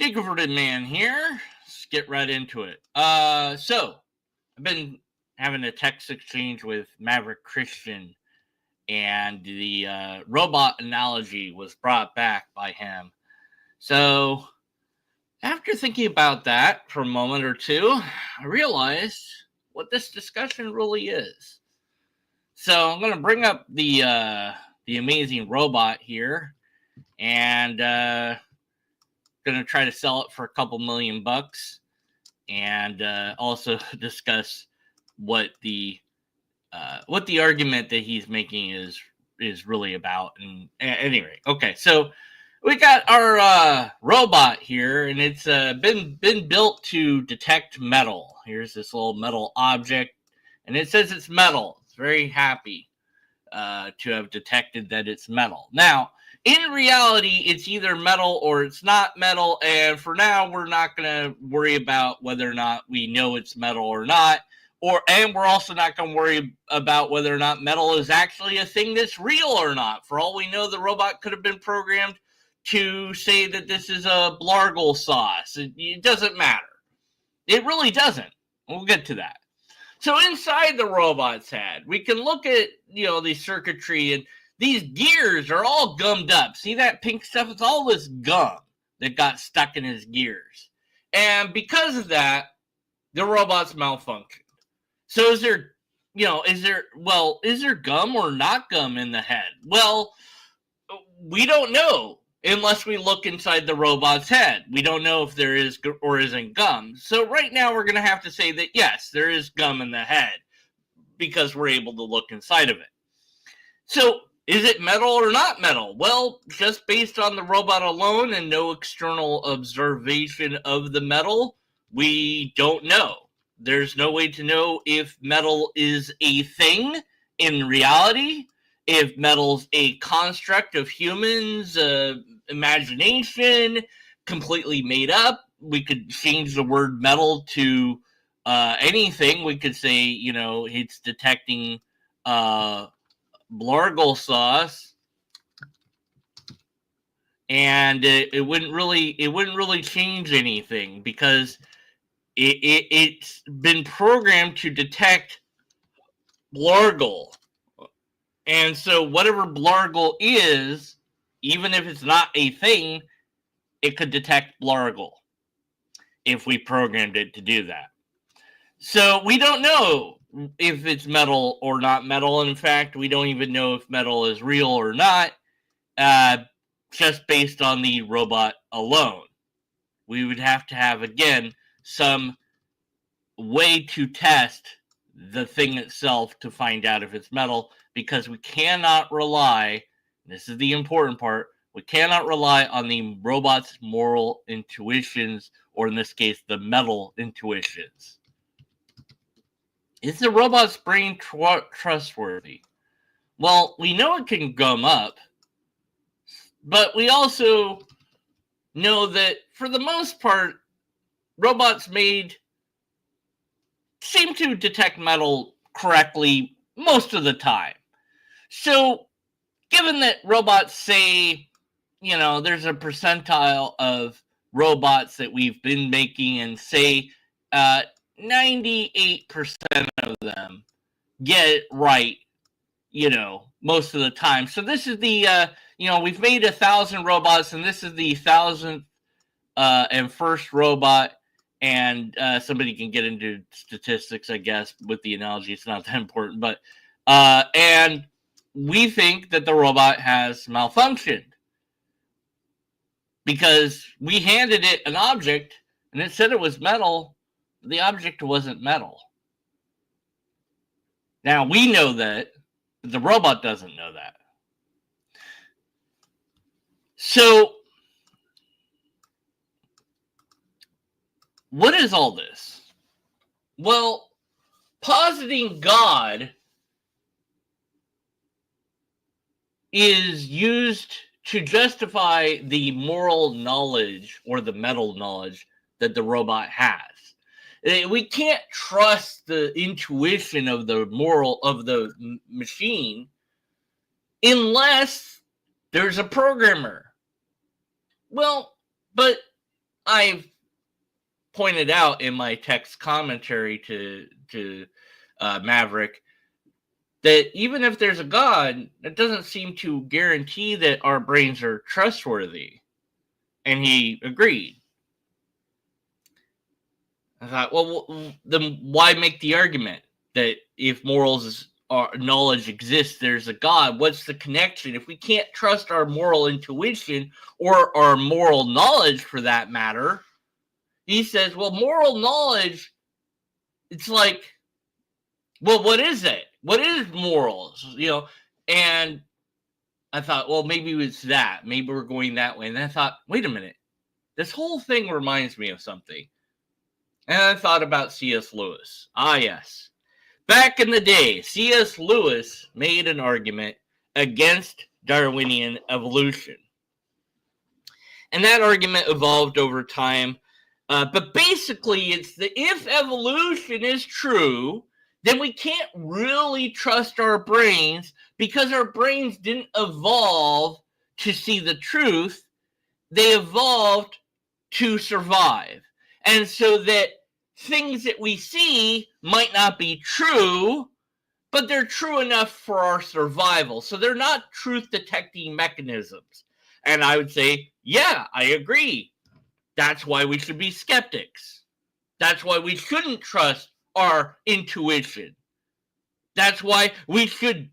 Diggerford Man here. Let's get right into it. So I've been having a text exchange with MaverickChristian, and the robot analogy was brought back by him. So after thinking about that for a moment or two, I realized what this discussion really is. So I'm going to bring up the amazing robot here, and going to try to sell it for a couple $1,000,000, and also discuss what the argument that he's making is really about. And anyway, okay, so we got our robot here, and it's been built to detect metal. Here's this little metal object, and it says it's metal. It's very happy to have detected that it's metal. Now, in reality, it's either metal or it's not metal, and for now, we're not going to worry about whether or not we know it's metal or not, and we're also not going to worry about whether or not metal is actually a thing that's real or not. For all we know, the robot could have been programmed to say that this is a blargle sauce. It doesn't matter. It really doesn't. We'll get to that. So inside the robot's head, we can look at, the circuitry, and these gears are all gummed up. See that pink stuff? It's all this gum that got stuck in his gears. And because of that, the robot's malfunctioned. So is there gum or not gum in the head? Well, we don't know unless we look inside the robot's head. We don't know if there is or isn't gum. So right now we're going to have to say that, yes, there is gum in the head because we're able to look inside of it. So is it metal or not metal? Well, just based on the robot alone and no external observation of the metal, we don't know. There's no way to know if metal is a thing in reality, if metal's a construct of humans' imagination, completely made up. We could change the word metal to anything. We could say, it's detecting blargle sauce, and it wouldn't really change anything because it's been programmed to detect blargle. And so whatever blargle is, even if it's not a thing, it could detect blargle if we programmed it to do that. So we don't know if it's metal or not metal. In fact, we don't even know if metal is real or not, just based on the robot alone. We would have to have, again, some way to test the thing itself to find out if it's metal, because we cannot rely, this is the important part, we cannot rely on the robot's moral intuitions, or in this case, the metal intuitions. Is the robot's brain trustworthy? Well, we know it can gum up, but we also know that for the most part, robots seem to detect metal correctly most of the time. So, given that robots say, there's a percentile of robots that we've been making, and say 98% of them get it right, most of the time. So this is the, we've made 1,000 robots, and this is the 1,000th and first robot. And somebody can get into statistics, I guess, with the analogy. It's not that important. But and we think that the robot has malfunctioned because we handed it an object, and it said it was metal. The object wasn't metal. Now, we know that, but the robot doesn't know that. So, what is all this? Well, positing God is used to justify the moral knowledge or the metal knowledge that the robot has. We can't trust the intuition of the machine unless there's a programmer. Well, but I've pointed out in my text commentary to Maverick that even if there's a God, it doesn't seem to guarantee that our brains are trustworthy. And he agreed. I thought, well, then why make the argument that if morals or knowledge exists, there's a God? What's the connection? If we can't trust our moral intuition or our moral knowledge for that matter, he says, well, moral knowledge, it's like, well, what is it? What is morals? And I thought, well, maybe it's that. Maybe we're going that way. And then I thought, wait a minute. This whole thing reminds me of something. And I thought about C.S. Lewis. Ah, yes. Back in the day, C.S. Lewis made an argument against Darwinian evolution. And that argument evolved over time. But basically, it's that if evolution is true, then we can't really trust our brains because our brains didn't evolve to see the truth. They evolved to survive. And so that things that we see might not be true, but they're true enough for our survival. So they're not truth-detecting mechanisms. And I would say, yeah, I agree. That's why we should be skeptics. That's why we shouldn't trust our intuition. That's why we should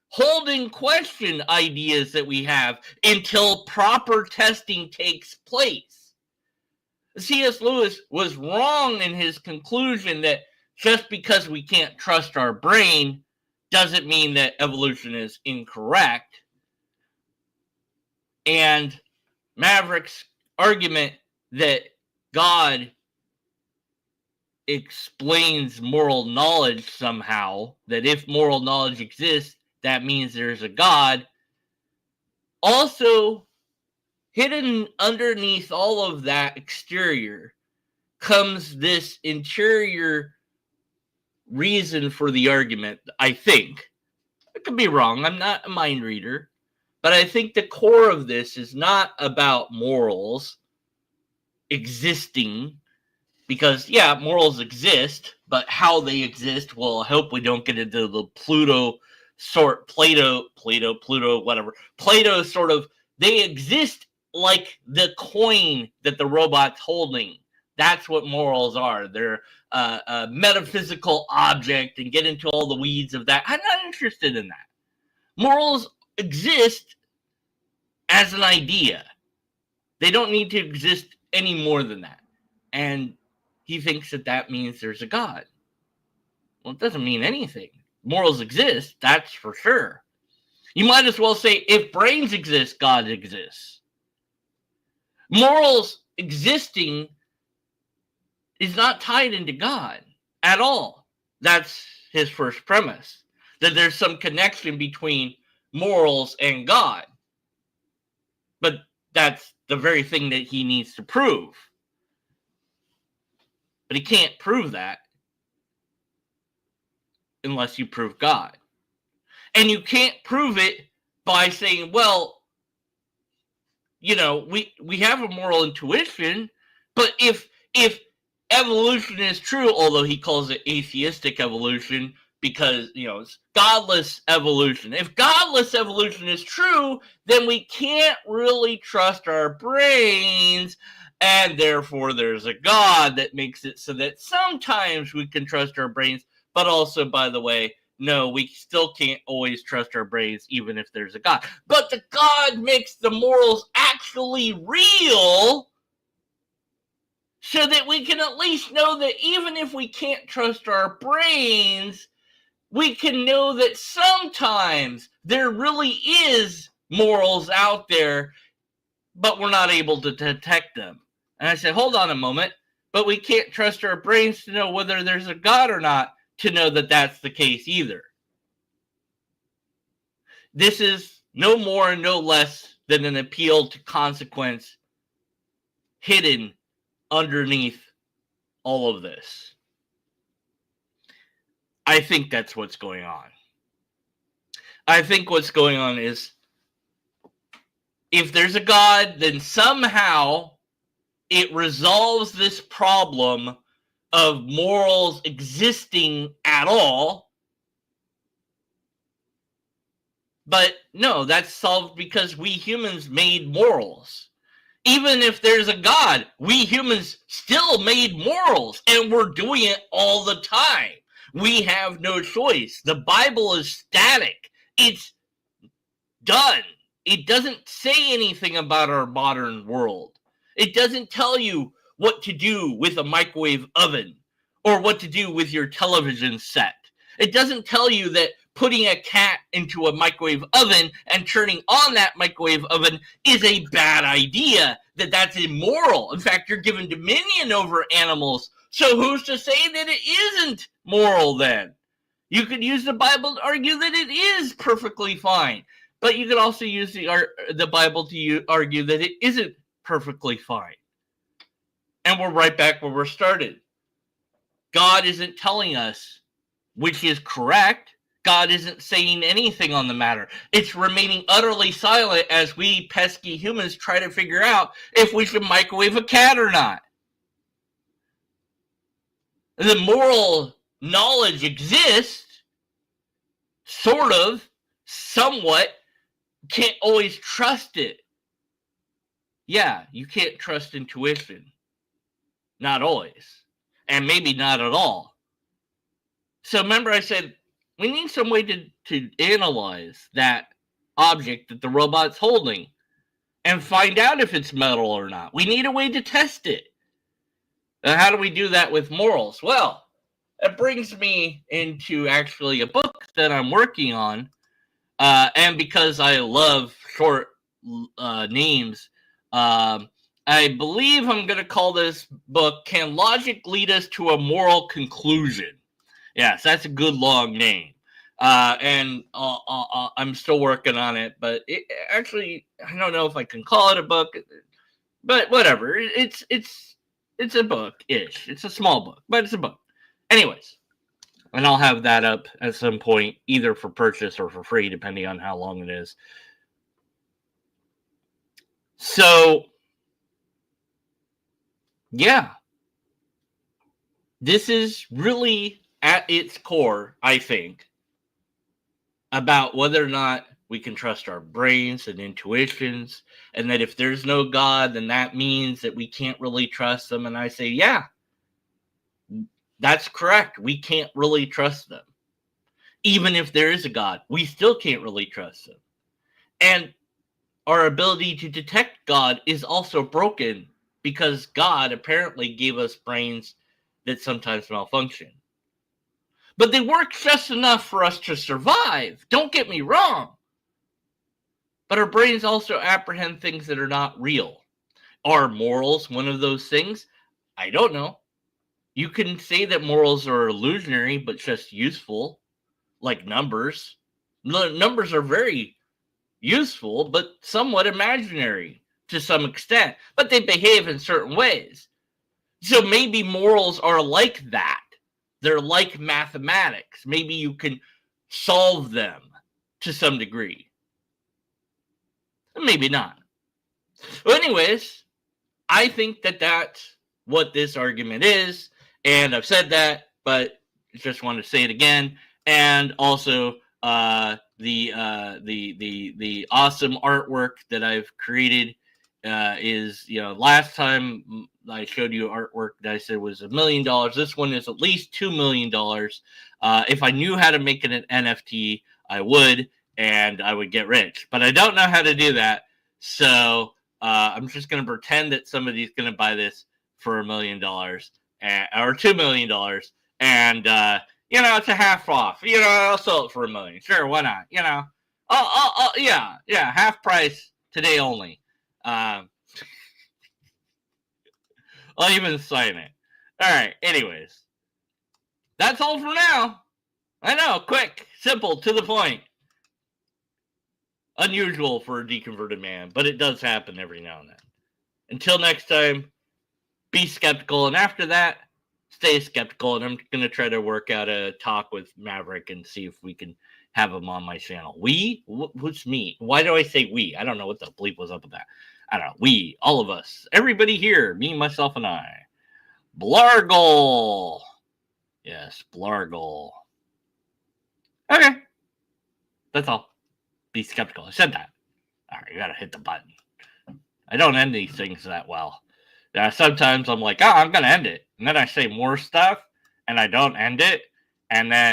hold in question ideas that we have until proper testing takes place. C.S. Lewis was wrong in his conclusion that just because we can't trust our brain doesn't mean that evolution is incorrect. And Maverick's argument that God explains moral knowledge somehow, that if moral knowledge exists, that means there's a God. Also, hidden underneath all of that exterior comes this interior reason for the argument, I think. I could be wrong. I'm not a mind reader. But I think the core of this is not about morals existing, because, yeah, morals exist, but how they exist, well, I hope we don't get into the Plato sort of, they exist like the coin that the robot's holding. That's what morals are. They're a metaphysical object, and get into all the weeds of that. I'm not interested in that. Morals exist as an idea. They don't need to exist any more than that. And he thinks that that means there's a God. Well, it doesn't mean anything. Morals exist, that's for sure. You might as well say, if brains exist, God exists. Morals existing is not tied into God at all. That's his first premise, that there's some connection between morals and God. But that's the very thing that he needs to prove. But he can't prove that unless you prove God. And you can't prove it by saying, well, we have a moral intuition, but if evolution is true, although he calls it atheistic evolution because, it's godless evolution. If godless evolution is true, then we can't really trust our brains, and therefore there's a God that makes it so that sometimes we can trust our brains, but also, by the way, no, we still can't always trust our brains even if there's a God. But the God makes the morals actually real so that we can at least know that even if we can't trust our brains, we can know that sometimes there really is morals out there, but we're not able to detect them. And I said, hold on a moment, but we can't trust our brains to know whether there's a God or not to know that that's the case either. This is no more and no less than an appeal to consequence hidden underneath all of this. I think that's what's going on. I think what's going on is, if there's a God, then somehow it resolves this problem of morals existing at all. But no, that's solved because we humans made morals. Even if there's a God, we humans still made morals, and we're doing it all the time. We have no choice. The Bible is static. It's done. It doesn't say anything about our modern world. It doesn't tell you what to do with a microwave oven or what to do with your television set. It doesn't tell you that putting a cat into a microwave oven and turning on that microwave oven is a bad idea, that's immoral. In fact, you're given dominion over animals. So who's to say that it isn't moral then? You could use the Bible to argue that it is perfectly fine. But you could also use the Bible to argue that it isn't perfectly fine. And we're right back where we're started. God isn't telling us which is correct. God isn't saying anything on the matter. It's remaining utterly silent as we pesky humans try to figure out if we should microwave a cat or not. The moral knowledge exists, sort of, somewhat. Can't always trust it. Yeah, you can't trust intuition. Not always. And maybe not at all. So remember I said, we need some way to analyze that object that the robot's holding and find out if it's metal or not. We need a way to test it. Now, how do we do that with morals? Well, it brings me into actually a book that I'm working on. And because I love short names, I believe I'm going to call this book, Can Logic Lead Us to a Moral Conclusion? Yes, that's a good long name. And I'm still working on it, but actually, I don't know if I can call it a book, but whatever. It's a book-ish. It's a small book, but it's a book. Anyways, and I'll have that up at some point, either for purchase or for free, depending on how long it is. So, yeah. This is really, at its core, I think, about whether or not we can trust our brains and intuitions, and that if there's no God, then that means that we can't really trust them. And I say, yeah, that's correct. We can't really trust them. Even if there is a God, we still can't really trust them. And our ability to detect God is also broken because God apparently gave us brains that sometimes malfunction. But they work just enough for us to survive. Don't get me wrong. But our brains also apprehend things that are not real. Are morals one of those things? I don't know. You can say that morals are illusionary, but just useful, like numbers. Numbers are very useful, but somewhat imaginary to some extent. But they behave in certain ways. So maybe morals are like that. They're like mathematics. Maybe you can solve them to some degree. Maybe not. Well, anyways, I think that that's what this argument is. And I've said that, but just want to say it again. And also the awesome artwork that I've created is, last time I showed you artwork that I said was $1 million. This one is at least $2 million. If I knew how to make it an NFT, I would, and I would get rich. But I don't know how to do that. So I'm just going to pretend that somebody's going to buy this for $1 million or $2 million. And, it's a half off. I'll sell it for $1 million. Sure, why not? Yeah, half price today only. I'll even sign it. All right, anyways. That's all for now. I know, quick, simple, to the point. Unusual for a deconverted man, but it does happen every now and then. Until next time, be skeptical, and after that, stay skeptical, and I'm going to try to work out a talk with Maverick and see if we can have him on my channel. We? Who's me? Why do I say we? I don't know what the bleep was up with that. I don't know, we, all of us, everybody here, me, myself, and I. Blargle. Yes, Blargle. Okay. That's all. Be skeptical. I said that. All right, you gotta hit the button. I don't end these things that well. Sometimes I'm like, I'm gonna end it. And then I say more stuff, and I don't end it. And then